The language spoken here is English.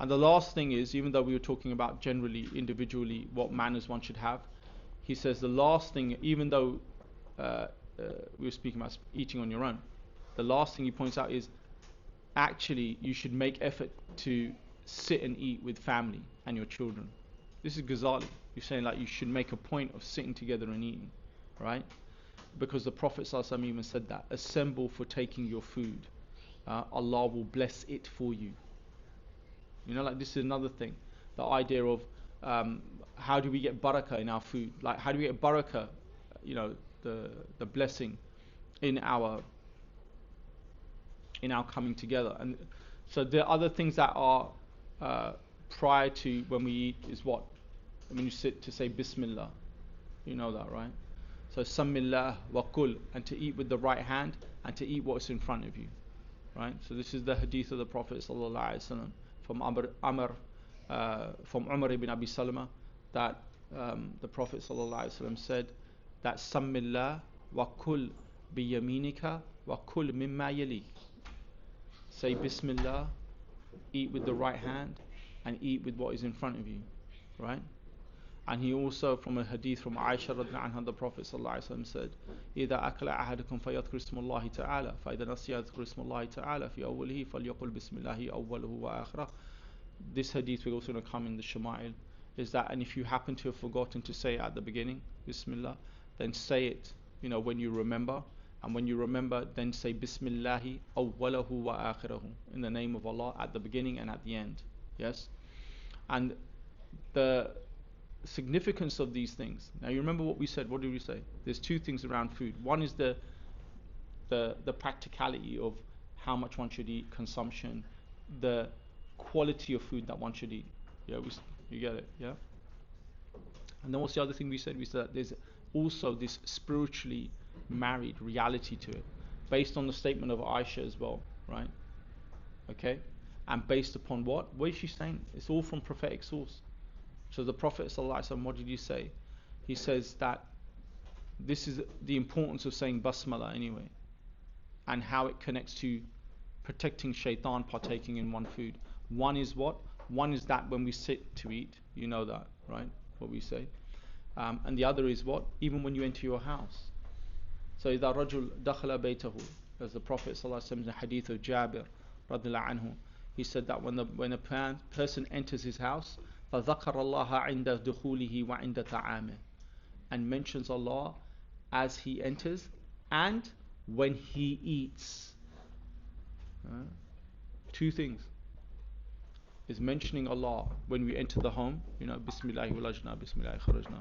And the last thing is, even though we were talking about generally, individually, what manners one should have, he says the last thing, even though we were speaking about eating on your own, the last thing he points out is actually you should make effort to sit and eat with family and your children. This is Ghazali. You're saying like you should make a point of sitting together and eating, right? Because the Prophet ﷺ even said that, assemble for taking your food. Allah will bless it for you. You know, like this is another thing. The idea of how do we get barakah in our food? Like how do we get barakah, you know, the blessing in our coming together. And so the other things that are prior to when we eat is what? When you sit to say Bismillah. You know that, right? So Sammillah wa kul, and to eat with the right hand and to eat what's in front of you. Right? So this is the hadith of the Prophet ﷺ from Umar ibn Abi Salama, that the Prophet ﷺ said that Sammillah wa kul bi yaminika wa kul mimma yalik. Say Bismillah, eat with the right hand, and eat with what is in front of you, right? And he also, from a hadith from Aisha radhiallahu anha, the Prophet ﷺ said, إِذَا أَكْلَ أَحَدُكُمْ فَيَذْكُرُ اسْمَ اللَّهِ تَعَالَى فَإِذَا نَسِيَ يَذْكُرُ اسْمَ اللَّهِ تَعَالَى فِي أَوَّلِهِ فَلْيَقُلْ بِسْمِ اللَّهِ أَوَّلُهُ وَآخِرَهُ. This hadith will also going to come in the Shamail, is that, and if you happen to have forgotten to say it at the beginning, Bismillah, then say it, you know, when you remember. And when you remember, then say Bismillahi awwalahu wa akhirahu, in the name of Allah, at the beginning and at the end. Yes? And the significance of these things. Now you remember what we said. What did we say? There's two things around food. One is the practicality of how much one should eat, consumption, the quality of food that one should eat. Yeah, you get it, yeah? And then what's the other thing we said? We said that there's also this spiritually married reality to it, based on the statement of Aisha as well, right? Okay? And based upon what? What is she saying? It's all from prophetic source. So the Prophet ﷺ, what did he say? He says that this is the importance of saying basmala anyway, and how it connects to protecting shaitan partaking in one food. One is what? One is that when we sit to eat, you know that, right? What we say. And the other is what? Even when you enter your house. So إذا رجل دخل بيته, as the Prophet ﷺ in the hadith of Jabir radhiallahu anhu, he said that when a person enters his house, فذكر الله عند دخوله وعند طعامه, and mentions Allah as he enters and when he eats. Two things is mentioning Allah when we enter the home, you know, Bismillah walajna, Bismillah kharajna.